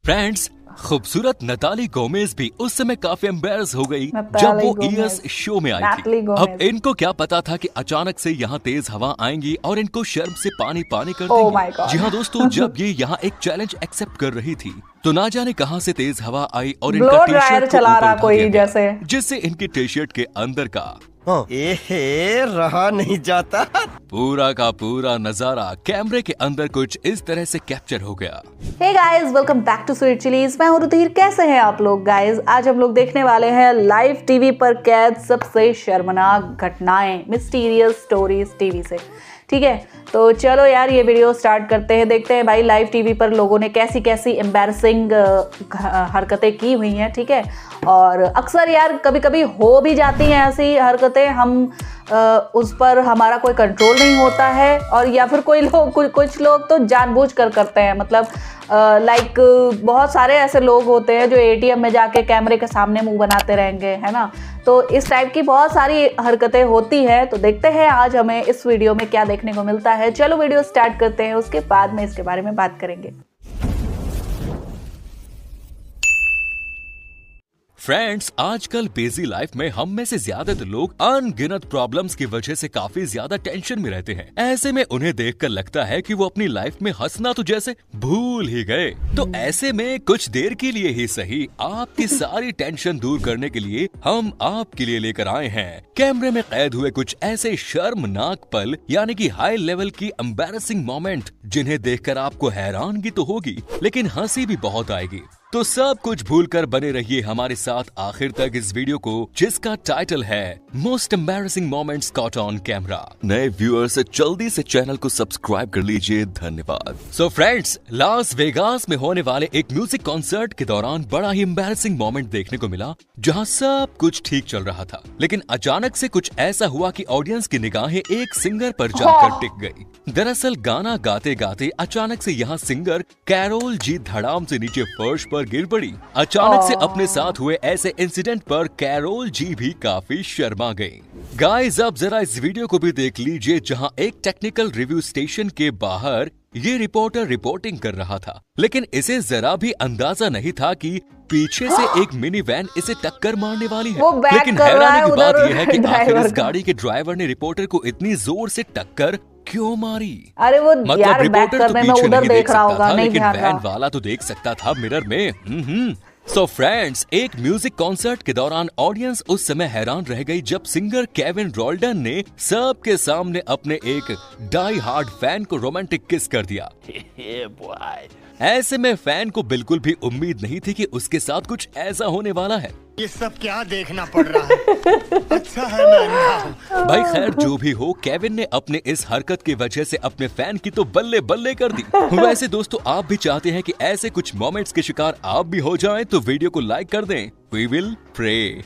Friends, खूबसूरत Natalie Gomez भी उस समय काफी एम्बेरस हो गई जब वो ईएस शो में आई थी। अब इनको क्या पता था कि अचानक से यहाँ तेज हवा आएंगी और इनको शर्म से पानी पानी कर देंगी। जी हाँ दोस्तों, जब ये यहाँ एक चैलेंज एक्सेप्ट कर रही थी तो ना जाने कहाँ से तेज हवा आई और इनका टी शर्ट चला रहा कोई जैसे, जिससे इनकी टी शर्ट के अंदर का रहा नहीं जाता पूरा का पूरा नजारा कैमरे के अंदर कुछ इस तरह से कैप्चर हो गया। Hey guys, welcome back to Sweet Chillies. मैं हूं रुधिर। कैसे हैं आप लोग गाइस? आज हम लोग देखने वाले हैं लाइव टीवी पर कैद सबसे शर्मनाक घटनाएं, मिस्टीरियस स्टोरीज टीवी से। ठीक है, तो चलो यार ये वीडियो स्टार्ट करते हैं। देखते हैं भाई लाइव टीवी पर लोगों ने कैसी कैसी एम्बैरसिंग हरकतें की हुई हैं। ठीक है, और अक्सर यार कभी कभी हो भी जाती हैं ऐसी हरकतें, हम उस पर हमारा कोई कंट्रोल नहीं होता है, और या फिर कुछ लोग तो जानबूझकर करते हैं। मतलब लाइक बहुत सारे ऐसे लोग होते हैं जो एटीएम में जाके कैमरे के सामने मुंह बनाते रहेंगे, है ना। तो इस टाइप की बहुत सारी हरकतें होती हैं। तो देखते हैं आज हमें इस वीडियो में क्या देखने को मिलता है। चलो वीडियो स्टार्ट करते हैं, उसके बाद में इसके बारे में बात करेंगे। फ्रेंड्स, आजकल बिजी लाइफ में हम में से ज्यादातर लोग अनगिनत प्रॉब्लम्स की वजह से काफी ज्यादा टेंशन में रहते हैं। ऐसे में उन्हें देखकर लगता है कि वो अपनी लाइफ में हंसना तो जैसे भूल ही गए। तो ऐसे में कुछ देर के लिए ही सही आपकी सारी टेंशन दूर करने के लिए हम आपके लिए लेकर आए हैं कैमरे में कैद हुए कुछ ऐसे शर्मनाक पल, यानी कि हाई लेवल की एम्बैरसिंग मोमेंट, जिन्हें देखकर आपको हैरानगी तो होगी लेकिन हंसी भी बहुत आएगी। तो सब कुछ भूलकर बने रहिए हमारे साथ आखिर तक इस वीडियो को, जिसका टाइटल है most embarrassing moments caught on camera. नए व्यूअर्स जल्दी से चैनल को सब्सक्राइब कर लीजिए, धन्यवाद। सो फ्रेंड्स, लास वेगास में होने वाले एक म्यूजिक कॉन्सर्ट के दौरान बड़ा ही एम्बैरसिंग मोमेंट देखने को मिला, जहां सब कुछ ठीक चल रहा था, लेकिन अचानक से कुछ ऐसा हुआ कि ऑडियंस की निगाहें एक सिंगर पर जाकर टिक गई। दरअसल गाना गाते गाते अचानक से यहाँ सिंगर कैरोल जी धड़ाम से नीचे फर्श पर गिर पड़ी। अचानक से अपने साथ हुए ऐसे इंसिडेंट पर कैरोल जी भी काफी शर्मा गई। गाइस, अब जरा इस वीडियो को भी देख लीजिए, जहां एक टेक्निकल रिव्यू स्टेशन के बाहर ये रिपोर्टर रिपोर्टिंग कर रहा था, लेकिन इसे जरा भी अंदाजा नहीं था कि पीछे से एक मिनी वैन इसे टक्कर मारने वाली है। लेकिन हैरानी की बात यह है कि आखिर इस गाड़ी के ड्राइवर ने रिपोर्टर को इतनी जोर से टक्कर क्यों मारी? अरे वो मतलब यार रिपोर्टर तो पीछे उधर नहीं देख सकता था, नहीं लेकिन वैन वाला तो देख सकता था मिरर में। सो फ्रेंड्स, एक म्यूजिक कॉन्सर्ट के दौरान ऑडियंस उस समय हैरान रह गई जब सिंगर केविन रोल्डन ने सबके सामने अपने एक डाई हार्ड फैन को रोमांटिक किस कर दिया। ऐसे में फैन को बिल्कुल भी उम्मीद नहीं थी कि उसके साथ कुछ ऐसा होने वाला है। ये सब क्या देखना पड़ रहा है? अच्छा है मैं अंधा हूं। भाई खैर जो भी हो, केविन ने अपने इस हरकत की वजह से अपने फैन की तो बल्ले बल्ले कर दी। वैसे दोस्तों, आप भी चाहते हैं कि ऐसे कुछ मोमेंट्स के शिकार आप भी हो जाएं, तो वीडियो को लाइक कर दें। We will pray.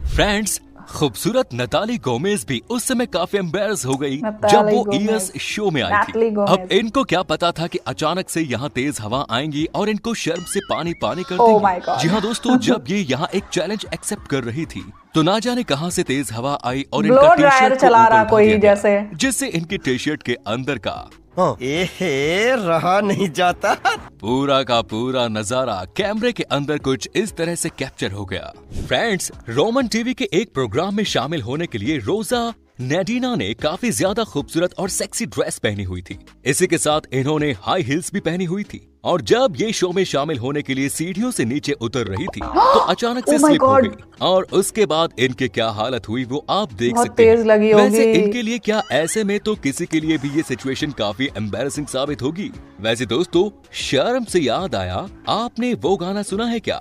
फ्रेंड्स, खूबसूरत नताली गोमेज भी उस समय काफी एम्बेरस हो गई जब वो ईएस शो में आई थी। अब इनको क्या पता था कि अचानक से यहाँ तेज हवा आएंगी और इनको शर्म से पानी पानी कर देंगी। जी हाँ दोस्तों, जब ये यहाँ एक चैलेंज एक्सेप्ट कर रही थी तो ना जाने कहाँ से तेज हवा आई और इनका टी शर्ट चला रहा कोई जैसे, जिससे इनकी टी शर्ट के अंदर का रहा नहीं जाता पूरा का पूरा नजारा कैमरे के अंदर कुछ इस तरह से कैप्चर हो गया। फ्रेंड्स, रोमन टीवी के एक प्रोग्राम में शामिल होने के लिए रोजा नेडिना ने काफी ज्यादा खूबसूरत और सेक्सी ड्रेस पहनी हुई थी। इसी के साथ इन्होंने हाई हील्स भी पहनी हुई थी, और जब ये शो में शामिल होने के लिए सीढ़ियों से नीचे उतर रही थी तो अचानक से स्लिप हो गई, और उसके बाद इनके क्या हालत हुई वो आप देख सकते हैं। वैसे इनके लिए क्या, ऐसे में तो किसी के लिए भी ये सिचुएशन काफी एम्बैरसिंग साबित होगी। वैसे दोस्तों, शर्म से याद आया, आपने वो गाना सुना है क्या?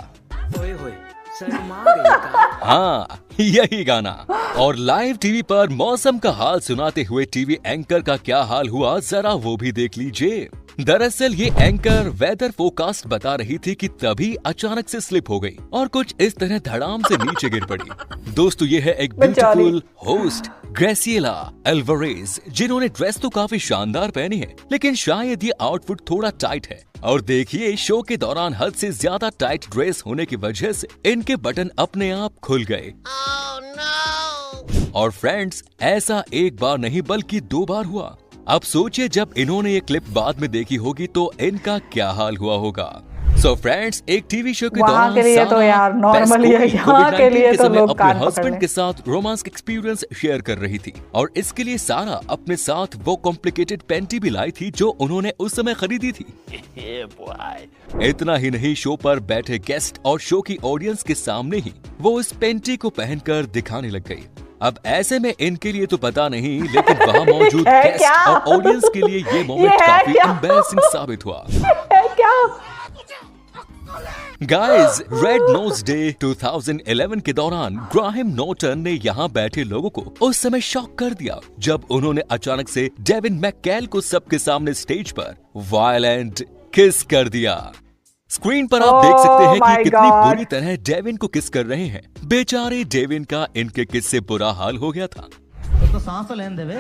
हाँ, यही गाना। और लाइव टीवी पर मौसम का हाल सुनाते हुए टीवी एंकर का क्या हाल हुआ, जरा वो भी देख लीजिए। दरअसल ये एंकर वेदर फोरकास्ट बता रही थी कि तभी अचानक से स्लिप हो गई और कुछ इस तरह धड़ाम से नीचे गिर पड़ी। दोस्तों, ये है एक ब्यूटीफुल होस्ट ग्रेसिएला एल्वारेज, जिन्होंने ड्रेस तो काफी शानदार पहनी है, लेकिन शायद ये आउटफिट थोड़ा टाइट है। और देखिए, शो के दौरान हद से ज्यादा टाइट ड्रेस होने की वजह से इनके बटन अपने आप खुल गए। और फ्रेंड्स, ऐसा एक बार नहीं बल्कि 2 बार हुआ। अब सोचिए जब इन्होंने ये क्लिप बाद में देखी होगी तो इनका क्या हाल हुआ होगा। सो फ्रेंड्स, एक टीवी शो के दौरान के लिए तो यार नॉर्मली है, यहाँ के लिए तो लोग अपने हस्बैंड के साथ रोमांस एक्सपीरियंस शेयर कर रही थी और इसके लिए सारा अपने साथ वो कॉम्प्लिकेटेड पेंटी भी लाई थी जो उन्होंने उस समय खरीदी थी। इतना ही नहीं, शो पर बैठे गेस्ट और शो की ऑडियंस के सामने ही वो इस पेंटी को पहनकर दिखाने लग गई। अब ऐसे में इनके लिए तो पता नहीं, लेकिन वहाँ मौजूद गेस्ट और ऑडियंस के लिए ये मोमेंट काफी एम्बैरेसिंग साबित हुआ। गाइज, रेड नोज डे 2011 के दौरान ग्राहम नॉर्टन ने यहाँ बैठे लोगों को उस समय शॉक कर दिया जब उन्होंने अचानक से डेविन मैककेल को सबके सामने स्टेज पर वायलेंट किस कर दिया। स्क्रीन पर आप देख सकते हैं कि कितनी बुरी तरह डेविन को किस कर रहे हैं। बेचारे डेविन का इनके किस से बुरा हाल हो गया था। तो सांस लेने देवे।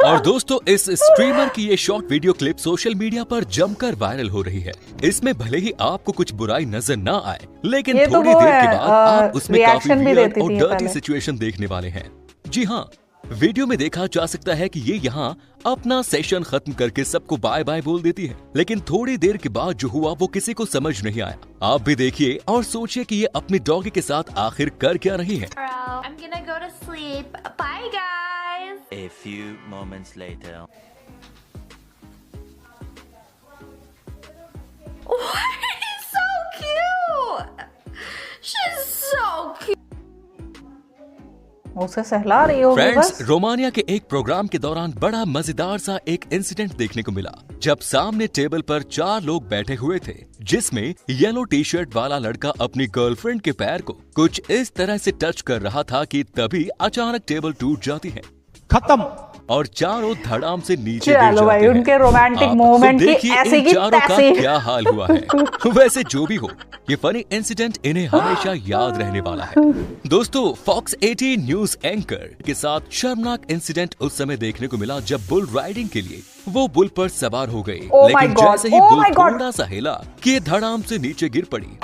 और दोस्तों, इस स्ट्रीमर की ये short video clip social media पर जमकर वायरल हो रही है। इसमें भले ही आपको कुछ बुराई नजर ना आए, लेकिन थोड़ी देर के बाद आप उसमें काफी वियर्ड और डर्टी सिचुएशन देखने वाले हैं। जी हाँ, वीडियो में देखा जा सकता है कि ये यहाँ अपना सेशन खत्म करके सबको बाय बाय बोल देती है, लेकिन थोड़ी देर के बाद जो हुआ वो किसी को समझ नहीं आया। आप भी देखिए और सोचिए कि ये अपनी डॉगी के साथ आखिर कर क्या रही है। I'm gonna go to sleep. Bye, guys. A few moments later. She's so cute. She's so cute. उसे सहला रही होगी बस। फ्रेंड्स, रोमानिया के एक प्रोग्राम के दौरान बड़ा मजेदार सा एक इंसिडेंट देखने को मिला जब सामने टेबल पर 4 लोग बैठे हुए थे, जिसमें येलो टी शर्ट वाला लड़का अपनी गर्लफ्रेंड के पैर को कुछ इस तरह से टच कर रहा था कि तभी अचानक टेबल टूट जाती है, खत्म, और चारों धड़ाम से नीचे गिर चलो भाई, जाते उनके हैं। रोमांटिक आप मोमेंट खुद की देखिए ऐसी इन की चारों का तैसी। क्या हाल हुआ है। वैसे जो भी हो, ये फनी इंसिडेंट इन्हें हमेशा याद रहने वाला है। दोस्तों, फॉक्स 18 न्यूज एंकर के साथ शर्मनाक इंसिडेंट उस समय देखने को मिला जब बुल राइडिंग के लिए वो बुल पर सवार हो गई, लेकिन जैसे ही बुल थोड़ा सा हिला कि ये धड़ाम से नीचे गिर पड़ी।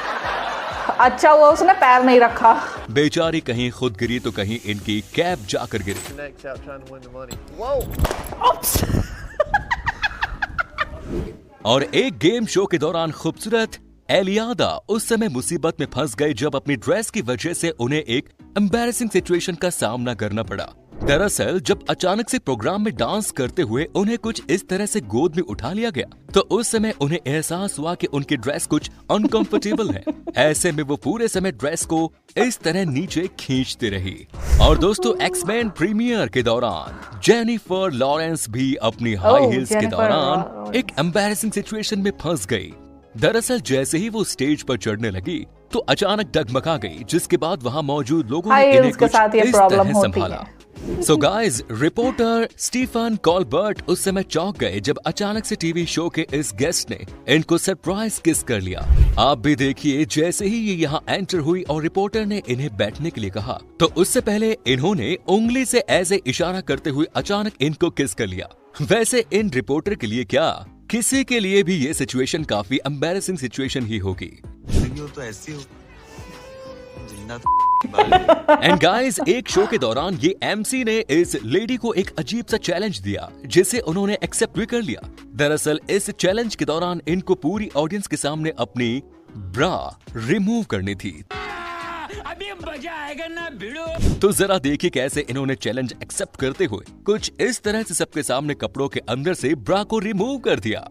अच्छा हुआ उसने पैर नहीं रखा। बेचारी कहीं खुद गिरी तो कहीं इनकी कैब जाकर गिरी। और एक गेम शो के दौरान खूबसूरत एलियादा उस समय मुसीबत में फंस गए जब अपनी ड्रेस की वजह से उन्हें एक एम्बैरेसिंग सिचुएशन का सामना करना पड़ा। दरअसल जब अचानक से प्रोग्राम में डांस करते हुए उन्हें कुछ इस तरह से गोद में उठा लिया गया तो उस समय उन्हें एहसास हुआ कि उनकी ड्रेस कुछ अनकंफर्टेबल है। ऐसे में वो पूरे समय ड्रेस को इस तरह नीचे खींचती रही। और दोस्तों, एक्समैन प्रीमियर के दौरान जेनिफर लॉरेंस भी अपनी हाई हील्स के दौरान एक एम्बैरेसिंग सिचुएशन में फंस गई। दरअसल जैसे ही वो स्टेज पर चढ़ने लगी तो अचानक डगमगा गई, जिसके बाद वहां मौजूद लोगों ने इन्हें कुछ इस तरह संभाला। So guys, reporter Stephen Colbert उस समय चौंक गए जब अचानक से टीवी शो के इस गेस्ट ने इनको सरप्राइज किस कर लिया। आप भी देखिए, जैसे ही ये यहाँ एंटर हुई और रिपोर्टर ने इन्हें बैठने के लिए कहा तो उससे पहले इन्होंने उंगली से ऐसे इशारा करते हुए अचानक इनको किस कर लिया। वैसे इन रिपोर्टर के लिए क्या, किसी के लिए भी ये सिचुएशन काफी एम्बैरेसिंग सिचुएशन ही होगी। तो ऐसी हो एंड गाइस, एक शो के दौरान ये एमसी ने इस लेडी को एक अजीब सा चैलेंज दिया जिसे उन्होंने एक्सेप्ट भी कर लिया। दरअसल इस चैलेंज के दौरान इनको पूरी ऑडियंस के सामने अपनी ब्रा रिमूव करनी थी। अभी मजा आएगा ना भिड़ो। तो जरा देखिए कैसे इन्होंने चैलेंज एक्सेप्ट करते हुए कुछ इस तरह से सबके सामने कपड़ों के अंदर से ब्रा को रिमूव कर दिया।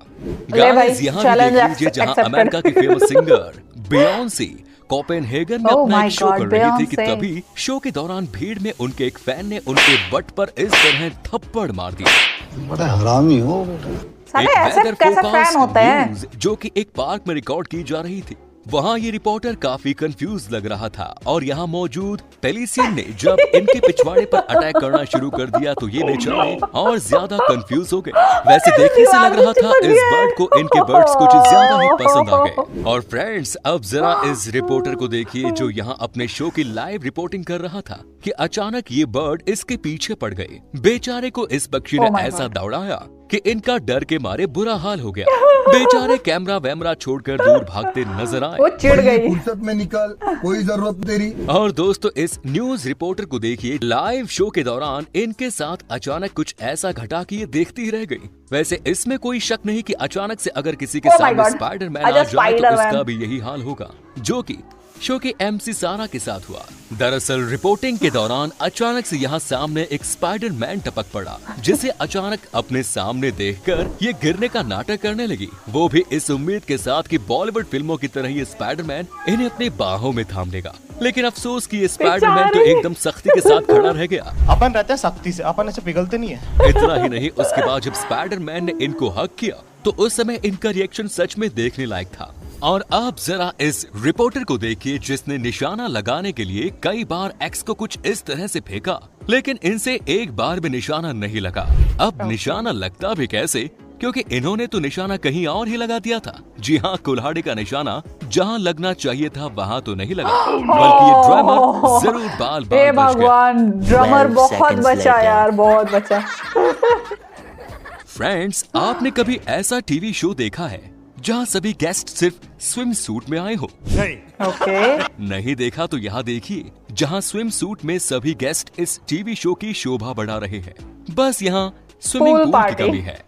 गाइस, यहाँ भी देख लीजिए जहाँ अमेरिका की फेमस सिंगर बियोंसी कोपेनहेगन में अपना एक शो कर रही थी कि तभी शो के दौरान भीड़ में उनके एक फैन ने उनके बट पर इस तरह थप्पड़ मार दिया। बड़ा हरामी हो बेटा। साले ऐसे कैसे फैन होते हैं? जो कि एक पार्क में रिकॉर्ड की जा रही थी। वहाँ ये रिपोर्टर काफी कंफ्यूज लग रहा था और यहाँ मौजूद पेलिसियन ने जब इनके पिछवाड़े पर अटैक करना शुरू कर दिया तो ये बेचारे और ज्यादा कंफ्यूज हो गए। वैसे देखने से लग रहा था इस बर्ड को इनके बर्ड्स कुछ ज्यादा ही पसंद आ गए। और फ्रेंड्स, अब जरा इस रिपोर्टर को देखिए जो यहाँ अपने शो की लाइव रिपोर्टिंग कर रहा था कि अचानक ये बर्ड इसके पीछे पड़ गए। बेचारे को इस पक्षी ने ऐसा दौड़ाया कि इनका डर के मारे बुरा हाल हो गया। बेचारे कैमरा वैमरा छोड़कर दूर भागते नजर आए। वो चिढ़ गई। फुर्सत में निकल, कोई जरूरत तेरी। और दोस्तों, इस न्यूज रिपोर्टर को देखिए, लाइव शो के दौरान इनके साथ अचानक कुछ ऐसा घटा कि ये देखती ही रह गई। वैसे इसमें कोई शक नहीं कि अचानक से अगर किसी के सामने स्पाइडरमैन आ जाए तो उसका भी यही हाल होगा, जो कि शो के MC सारा के साथ हुआ। दरअसल रिपोर्टिंग के दौरान अचानक से यहाँ सामने एक स्पाइडरमैन टपक पड़ा, जिसे अचानक अपने सामने देखकर ये गिरने का नाटक करने लगी। वो भी इस उम्मीद के साथ कि बॉलीवुड फिल्मों की तरह ये स्पाइडरमैन इन्हें अपनी बाहों में थाम लेगा। लेकिन अफसोस कि ये स्पाइडरमैन तो एकदम सख्ती के साथ खड़ा रह गया। अपन रहते हैं सख्ती से, अपन ऐसे पिघलते नहीं है। इतना ही नहीं, उसके बाद जब स्पाइडरमैन ने इनको हग किया तो उस समय इनका रिएक्शन सच में देखने लायक था। और आप जरा इस रिपोर्टर को देखिए, जिसने निशाना लगाने के लिए कई बार एक्स को कुछ इस तरह से फेंका, लेकिन इनसे एक बार भी निशाना नहीं लगा। अब निशाना लगता भी कैसे, क्योंकि इन्होंने तो निशाना कहीं और ही लगा दिया था। जी हाँ, कुल्हाड़ी का निशाना जहाँ लगना चाहिए था वहाँ तो नहीं लगा, बल्कि ये ड्रमर जरूर बाल बच गया। भगवान, ड्रमर 12 बहुत seconds बचा later. यार, बहुत बचा। फ्रेंड्स, आपने कभी ऐसा टीवी शो देखा है जहाँ सभी गेस्ट सिर्फ स्विम सूट में आए हो? नहीं। ओके। नहीं देखा तो यहाँ देखिए, जहाँ स्विम सूट में सभी गेस्ट इस टीवी शो की शोभा बढ़ा रहे हैं। बस यहाँ स्विमिंग Pool पूल party. की कमी है।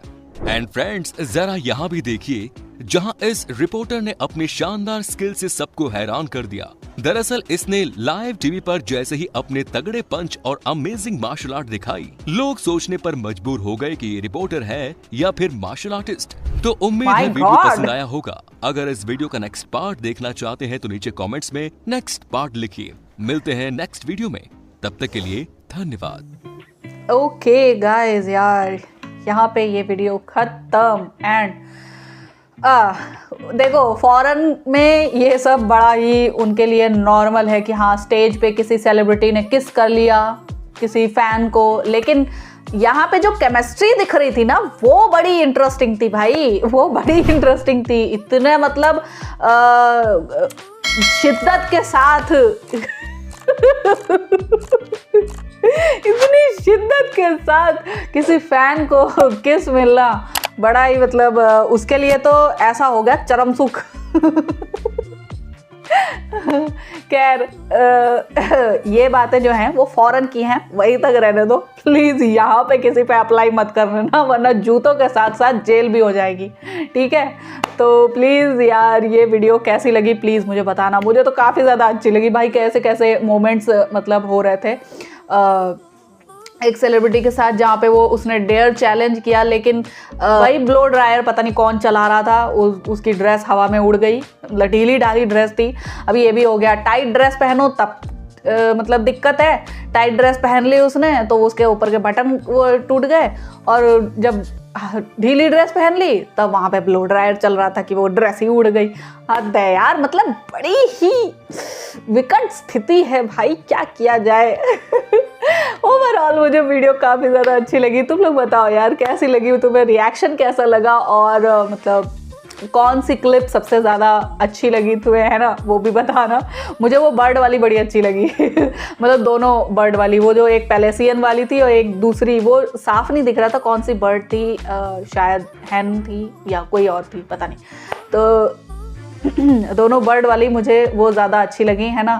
एंड फ्रेंड्स, जरा यहाँ भी देखिए, जहाँ इस रिपोर्टर ने अपने शानदार स्किल से सबको हैरान कर दिया। दरअसल इसने लाइव टीवी पर जैसे ही अपने तगड़े पंच और अमेजिंग मार्शल आर्ट दिखाई, लोग सोचने पर मजबूर हो गए कि ये रिपोर्टर है या फिर मार्शल आर्टिस्ट। तो उम्मीद है My वीडियो God! पसंद आया होगा। अगर इस वीडियो का नेक्स्ट पार्ट देखना चाहते हैं तो नीचे कमेंट्स में नेक्स्ट पार्ट लिखिए। मिलते हैं नेक्स्ट वीडियो में, तब तक के लिए धन्यवाद। ओके गाइस, यार यहाँ पे ये वीडियो खत्म। एंड देखो, फॉरेन में ये सब बड़ा ही उनके लिए नॉर्मल है कि हाँ, स्टेज पे किसी सेलिब्रिटी ने किस कर लिया किसी फैन को। लेकिन यहाँ पे जो केमिस्ट्री दिख रही थी ना, वो बड़ी इंटरेस्टिंग थी भाई, वो बड़ी इंटरेस्टिंग थी। इतने मतलब शिद्दत के साथ इतनी शिद्दत के साथ किसी फैन को किस मिलना, बड़ा ही मतलब उसके लिए तो ऐसा हो गया चरम सुख। खैर, ये बातें जो हैं वो फॉरेन की हैं, वहीं तक रहने दो प्लीज। यहाँ पे किसी पे अप्लाई मत करना, वरना जूतों के साथ साथ जेल भी हो जाएगी, ठीक है? तो प्लीज़ यार, ये वीडियो कैसी लगी प्लीज़ मुझे बताना। मुझे तो काफ़ी ज़्यादा अच्छी लगी भाई, कैसे कैसे मोमेंट्स मतलब हो रहे थे एक सेलिब्रिटी के साथ, जहाँ पे वो उसने डेयर चैलेंज किया, लेकिन भाई ब्लो ड्रायर पता नहीं कौन चला रहा था, उसकी ड्रेस हवा में उड़ गई, लटीली डाली ड्रेस थी। अभी ये भी हो गया, टाइट ड्रेस पहनो तब मतलब दिक्कत है। टाइट ड्रेस पहन ली उसने तो उसके ऊपर के बटन वो टूट गए, और जब ढीली ड्रेस पहन ली तब वहाँ पे ब्लो ड्रायर चल रहा था कि वो ड्रेस ही उड़ गई। हद है यार, मतलब बड़ी ही विकट स्थिति है भाई, क्या किया जाए। ओवरऑल मुझे वीडियो काफ़ी ज़्यादा अच्छी लगी। तुम लोग बताओ यार कैसी लगी, तुम्हें रिएक्शन कैसा लगा, और मतलब कौन सी क्लिप सबसे ज़्यादा अच्छी लगी तुम्हें, है ना, वो भी बताना। मुझे वो बर्ड वाली बड़ी अच्छी लगी। मतलब दोनों बर्ड वाली, वो जो एक पैलेसियन वाली थी और एक दूसरी, वो साफ नहीं दिख रहा था कौन सी बर्ड थी, शायद हैन थी या कोई और थी, पता नहीं। तो दोनों बर्ड वाली मुझे वो ज़्यादा अच्छी लगी, है ना।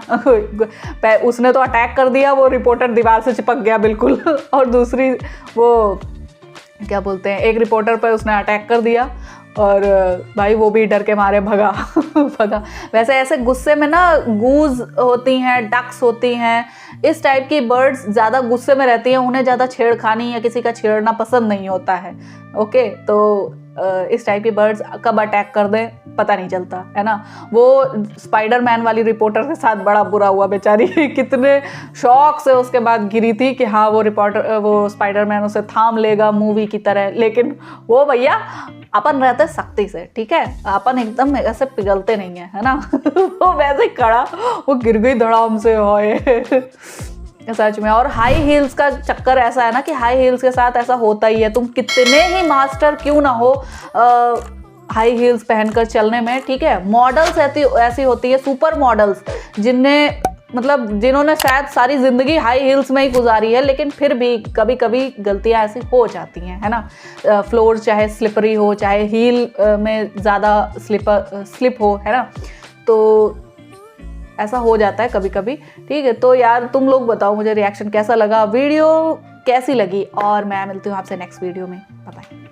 उसने तो अटैक कर दिया, वो रिपोर्टर दीवार से चिपक गया बिल्कुल। और दूसरी वो क्या बोलते हैं, एक रिपोर्टर पर उसने अटैक कर दिया और भाई वो भी डर के मारे भगा। भगा। वैसे ऐसे गुस्से में ना गूज होती हैं, डक्स होती हैं, इस टाइप की बर्ड्स ज़्यादा गुस्से में रहती हैं, उन्हें ज़्यादा छेड़खानी या किसी का छेड़ना पसंद नहीं होता है। ओके, तो इस टाइप की बर्ड्स कब अटैक कर दें पता नहीं चलता, है ना। वो स्पाइडरमैन वाली रिपोर्टर के साथ बड़ा बुरा हुआ बेचारी। कितने शौक से उसके बाद गिरी थी कि हाँ वो स्पाइडरमैन उसे थाम लेगा मूवी की तरह, लेकिन वो भैया अपन रहते सख्ती से, ठीक है, अपन एकदम ऐसे पिघलते नहीं है ना। वो वैसे खड़ा, वो गिर गई धड़ाम से, होए सच में। और हाई हील्स का चक्कर ऐसा है ना कि हाई हील्स के साथ ऐसा होता ही है, तुम कितने ही मास्टर क्यों ना हो हाई हील्स पहनकर चलने में, ठीक है। मॉडल्स ऐसी होती है, सुपर मॉडल्स, जिनने मतलब जिन्होंने शायद सारी ज़िंदगी हाई हील्स में ही गुजारी है, लेकिन फिर भी कभी कभी गलतियां ऐसी हो जाती हैं, है ना। फ्लोर चाहे स्लिपरी हो, चाहे हील में ज़्यादा स्लिप हो, है ना, तो ऐसा हो जाता है कभी कभी। ठीक है, तो यार तुम लोग बताओ मुझे रिएक्शन कैसा लगा, वीडियो कैसी लगी, और मैं मिलती हूँ आपसे नेक्स्ट वीडियो में। Bye bye.